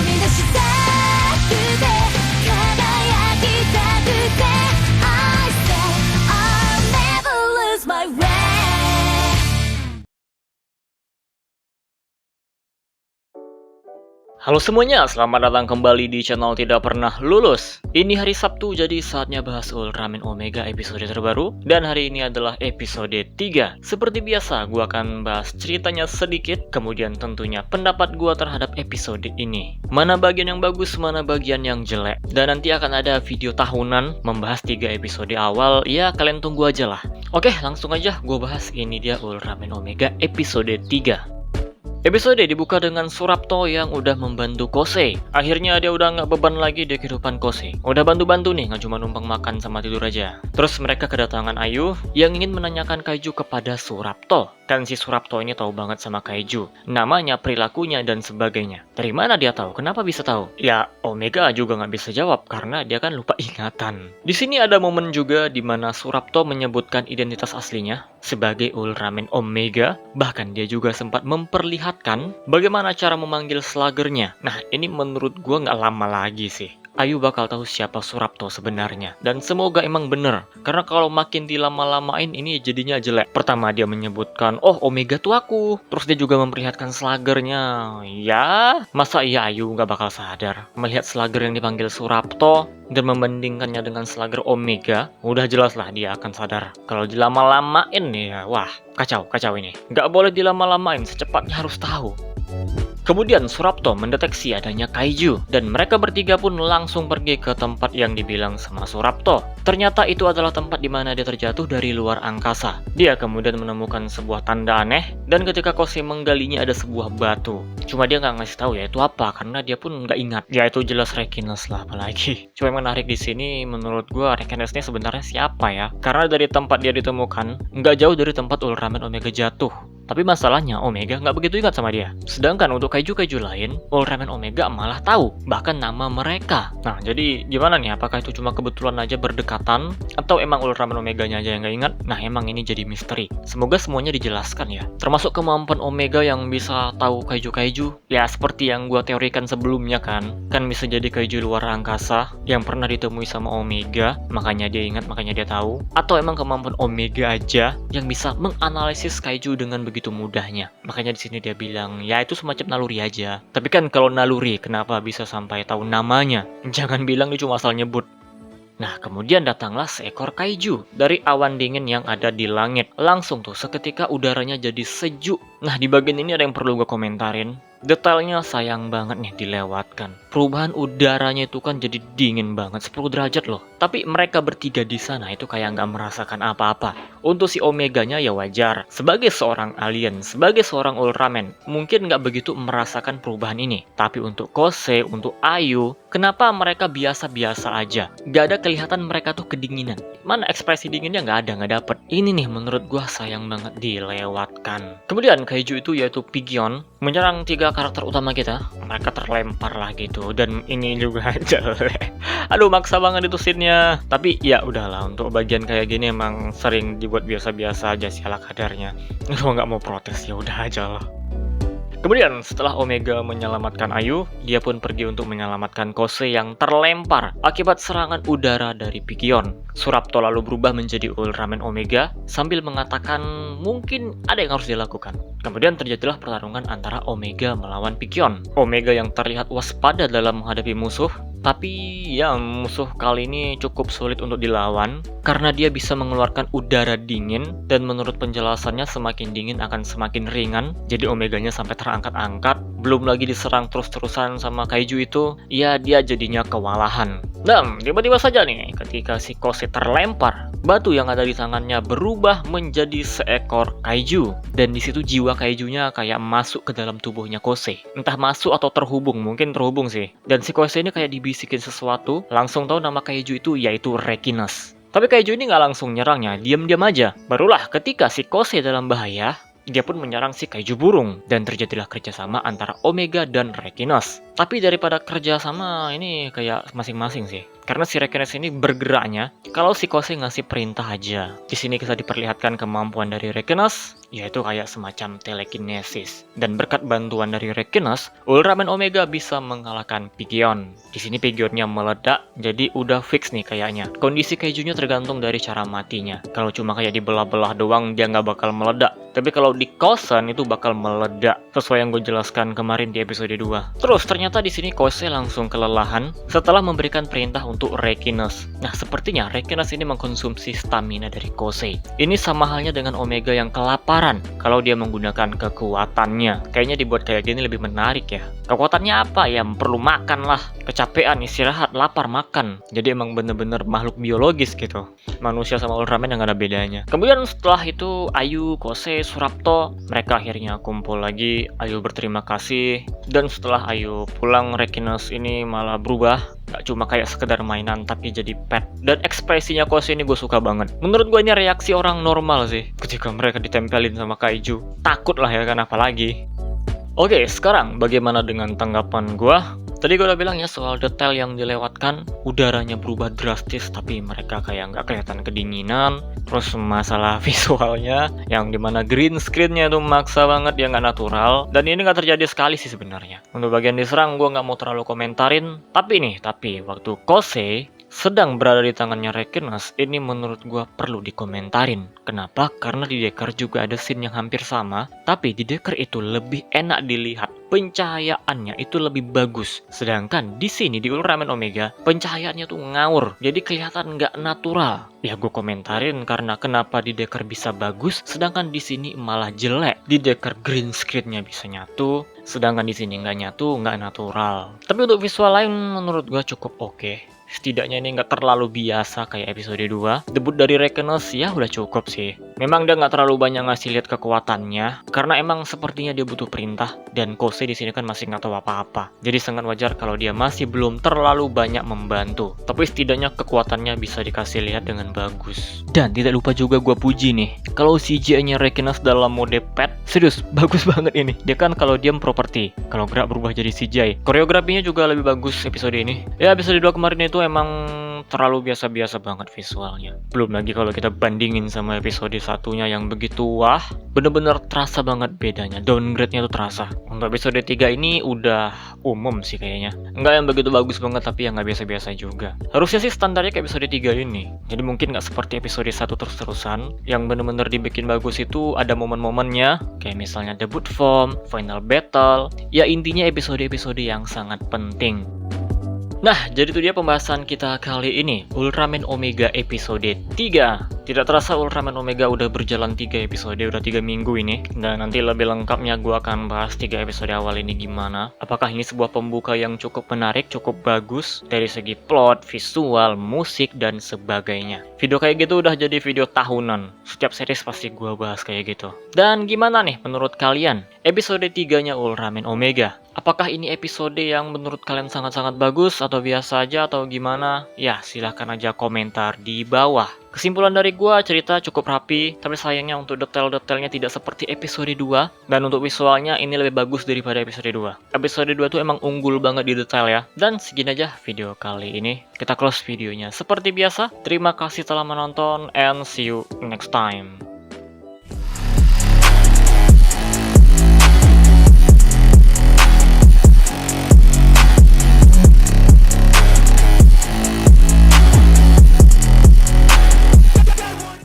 み出したくて輝きたくて I say I'll never lose my way. Halo semuanya, selamat datang kembali di channel Tidak Pernah Lulus. Ini hari Sabtu, jadi saatnya bahas Ultraman Omega episode terbaru. Dan hari ini adalah episode 3. Seperti biasa, gue akan bahas ceritanya sedikit, kemudian tentunya pendapat gue terhadap episode ini. Mana bagian yang bagus, mana bagian yang jelek. Dan nanti akan ada video tahunan membahas 3 episode awal, ya kalian tunggu aja lah. Oke, langsung aja gue bahas. Ini dia Ultraman Omega episode 3. Episode dibuka dengan Surapto yang udah membantu Kosei. Akhirnya dia udah nggak beban lagi di kehidupan Kosei. Udah bantu-bantu nih, nggak cuma numpang makan sama tidur aja. Terus mereka kedatangan Ayu yang ingin menanyakan Kaiju kepada Surapto. Kan si Surapto ini tahu banget sama Kaiju. Namanya, perilakunya, dan sebagainya. Dari mana dia tahu? Kenapa bisa tahu? Ya, Omega juga nggak bisa jawab karena dia kan lupa ingatan. Di sini ada momen juga di mana Surapto menyebutkan identitas aslinya sebagai Ultraman Omega. Bahkan dia juga sempat memperlihatkan bagaimana cara memanggil Sluggernya. Nah, ini menurut gua nggak lama lagi sih Ayu bakal tahu siapa Surapto sebenarnya. Dan semoga emang bener, karena kalau makin dilama-lamain ini jadinya jelek. Pertama dia menyebutkan, oh Omega tuh aku. Terus dia juga memperlihatkan Sluggernya. Ya, masa iya Ayu nggak bakal sadar melihat Slugger yang dipanggil Surapto dan membandingkannya dengan Slugger Omega? Udah jelas lah dia akan sadar. Kalau dilama-lamain ya, wah kacau ini. Nggak boleh dilama-lamain, secepatnya harus tahu. Kemudian Surapto mendeteksi adanya Kaiju, dan mereka bertiga pun langsung pergi ke tempat yang dibilang sama Surapto. Ternyata itu adalah tempat di mana dia terjatuh dari luar angkasa. Dia kemudian menemukan sebuah tanda aneh, dan ketika Kosei menggalinya ada sebuah batu. Cuma dia nggak ngasih tahu ya itu apa, karena dia pun nggak ingat. Ya itu jelas Rekinos lah apalagi. Cuma yang menarik di sini menurut gua Rekinosnya sebenarnya siapa ya? Karena dari tempat dia ditemukan, nggak jauh dari tempat Ultraman Omega jatuh. Tapi masalahnya Omega nggak begitu ingat sama dia. Sedangkan untuk Kaiju-Kaiju lain, Ultraman Omega malah tahu, bahkan nama mereka. Nah, jadi gimana nih? Apakah itu cuma kebetulan aja berdekatan? Atau emang Ultraman Omeganya aja yang nggak ingat? Nah, emang ini jadi misteri. Semoga semuanya dijelaskan ya. Termasuk kemampuan Omega yang bisa tahu Kaiju-Kaiju. Ya, seperti yang gua teorikan sebelumnya kan. Kan bisa jadi Kaiju luar angkasa yang pernah ditemui sama Omega, makanya dia ingat, makanya dia tahu. Atau emang kemampuan Omega aja yang bisa menganalisis Kaiju dengan begitu mudahnya. Makanya di sini dia bilang, ya itu semacam naluri aja. Tapi kan kalau naluri, kenapa bisa sampai tahu namanya? Jangan bilang dia cuma asal nyebut. Nah, kemudian datanglah seekor Kaiju dari awan dingin yang ada di langit. Langsung tuh seketika udaranya jadi sejuk. Nah, di bagian ini ada yang perlu gue komentarin. Detailnya sayang banget nih dilewatkan. Perubahan udaranya itu kan jadi dingin banget, 10 derajat loh. Tapi mereka bertiga di sana itu kayak nggak merasakan apa-apa. Untuk si Omeganya ya wajar. Sebagai seorang alien, sebagai seorang Ultraman, mungkin nggak begitu merasakan perubahan ini. Tapi untuk Kosei, untuk Ayu, kenapa mereka biasa-biasa aja? Nggak ada kelihatan mereka tuh kedinginan. Mana ekspresi dinginnya nggak dapet. Ini nih menurut gua sayang banget dilewatkan. Kemudian Kaiju itu yaitu Pigeon menyerang 3 karakter utama kita. Mereka terlempar lah gitu, dan ini juga jelek. Aduh, maksa banget itu scene-nya. Tapi ya udahlah, untuk bagian kayak gini emang sering dibuat biasa-biasa aja sih ala kadarnya. Gua nggak mau protes, ya udah aja lah. Kemudian setelah Omega menyelamatkan Ayu, dia pun pergi untuk menyelamatkan Kosei yang terlempar akibat serangan udara dari Pigeon. Surapto lalu berubah menjadi Ultraman Omega sambil mengatakan mungkin ada yang harus dilakukan. Kemudian terjadilah pertarungan antara Omega melawan Pigeon. Omega yang terlihat waspada dalam menghadapi musuh, tapi ya musuh kali ini cukup sulit untuk dilawan karena dia bisa mengeluarkan udara dingin, dan menurut penjelasannya semakin dingin akan semakin ringan. Jadi Omeganya sampai terangkat-angkat, belum lagi diserang terus-terusan sama Kaiju itu, ya dia jadinya kewalahan. Dan tiba-tiba saja nih ketika si Kosei terlempar, batu yang ada di tangannya berubah menjadi seekor Kaiju, dan di situ jiwa Kaijunya kayak masuk ke dalam tubuhnya Kosei. Entah masuk atau terhubung, mungkin terhubung sih. Dan si Kosei ini kayak dibisikin sesuatu, langsung tahu nama Kaiju itu yaitu Rekinos. Tapi Kaiju ini nggak langsung nyerangnya, diam-diam aja. Barulah ketika si Kosei dalam bahaya, dia pun menyerang si Kaiju burung, dan terjadilah kerjasama antara Omega dan Rekinos. Tapi daripada kerjasama ini kayak masing-masing sih. Karena si Rekenes ini bergeraknya kalau si Kosei ngasih perintah aja. Di sini kita diperlihatkan kemampuan dari Rekenes, yaitu kayak semacam telekinesis. Dan berkat bantuan dari Rekenes, Ultraman Omega bisa mengalahkan Pigeon. Di sini Pigionnya meledak, jadi udah fix nih kayaknya. Kondisi keijunya tergantung dari cara matinya. Kalau cuma kayak dibelah-belah doang, dia nggak bakal meledak. Tapi kalau di Kosen itu bakal meledak, sesuai yang gue jelaskan kemarin di episode 2. Terus ternyata di sini Kosei langsung kelelahan setelah memberikan perintah untuk Rekenes. Nah, sepertinya Rekenes ini mengkonsumsi stamina dari Kosei. Ini sama halnya dengan Omega yang kelaparan kalau dia menggunakan kekuatannya. Kayaknya dibuat kayak gini lebih menarik ya. Kekuatannya apa ya? Perlu makan lah. Kecapean, istirahat, lapar, makan. Jadi emang bener-bener makhluk biologis gitu. Manusia sama Ultraman yang gak ada bedanya. Kemudian setelah itu Ayu, Kosei, Surapto, mereka akhirnya kumpul lagi. Ayu berterima kasih. Dan setelah Ayu pulang, Rekenes ini malah berubah. Gak cuma kayak sekedar mainan, tapi jadi pet. Dan ekspresinya Kosei ini gue suka banget. Menurut gue ini reaksi orang normal sih ketika mereka ditempelin sama kaiju. Takut lah ya kan, apalagi. Oke, sekarang bagaimana dengan tanggapan gue? Tadi gue udah bilang ya soal detail yang dilewatkan, udaranya berubah drastis tapi mereka kayak nggak kelihatan kedinginan. Terus masalah visualnya yang dimana green screennya itu maksa banget, ya nggak natural. Dan ini nggak terjadi sekali sih sebenarnya. Untuk bagian diserang gue nggak mau terlalu komentarin. Tapi waktu Kosei sedang berada di tangannya Rekenes, ini menurut gua perlu dikomentarin. Kenapa? Karena di Decker juga ada scene yang hampir sama, tapi di Decker itu lebih enak dilihat. Pencahayaannya itu lebih bagus. Sedangkan di sini di Ultraman Omega, pencahayaannya tuh ngawur. Jadi kelihatan nggak natural. Ya gue komentarin karena kenapa di Decker bisa bagus, sedangkan di sini malah jelek. Di Decker green screen-nya bisa nyatu, sedangkan di sini nggak nyatu, nggak natural. Tapi untuk visual lain menurut gua cukup oke. Setidaknya ini nggak terlalu biasa kayak episode 2. Debut dari Rekenes ya udah cukup sih. Memang dia nggak terlalu banyak ngasih lihat kekuatannya, karena emang sepertinya dia butuh perintah. Dan Kosei di sini kan masih nggak tahu apa-apa. Jadi sangat wajar kalau dia masih belum terlalu banyak membantu. Tapi setidaknya kekuatannya bisa dikasih lihat dengan bagus. Dan tidak lupa juga gue puji nih, kalau CGI-nya Rekenes dalam mode pet, serius bagus banget ini. Dia kan kalau diam properti, kalau gerak berubah jadi CGI. Koreografinya juga lebih bagus episode ini. Ya episode 2 kemarin itu emang terlalu biasa-biasa banget visualnya. Belum lagi kalau kita bandingin sama episode satunya yang begitu wah, bener-bener terasa banget bedanya. Downgrade-nya tuh terasa. Untuk episode 3 ini udah umum sih kayaknya. Enggak yang begitu bagus banget, tapi yang nggak biasa-biasa juga. Harusnya sih standarnya kayak episode 3 ini. Jadi mungkin nggak seperti episode 1 terus-terusan. Yang bener-bener dibikin bagus itu ada momen-momennya. Kayak misalnya debut form, final battle. Ya intinya episode-episode yang sangat penting. Nah, jadi itu dia pembahasan kita kali ini, Ultraman Omega episode 3. Tidak terasa Ultraman Omega udah berjalan 3 episode, udah 3 minggu ini. Dan nanti lebih lengkapnya gue akan bahas 3 episode awal ini gimana. Apakah ini sebuah pembuka yang cukup menarik, cukup bagus dari segi plot, visual, musik, dan sebagainya. Video kayak gitu udah jadi video tahunan. Setiap series pasti gue bahas kayak gitu. Dan gimana nih menurut kalian episode 3-nya Ultraman Omega? Apakah ini episode yang menurut kalian sangat-sangat bagus atau biasa aja atau gimana? Ya, silahkan aja komentar di bawah. Kesimpulan dari gua, cerita cukup rapi, tapi sayangnya untuk detail-detailnya tidak seperti episode 2. Dan untuk visualnya ini lebih bagus daripada episode 2. Episode 2 tuh emang unggul banget di detail ya. Dan segini aja video kali ini. Kita close videonya. Seperti biasa, terima kasih telah menonton and see you next time.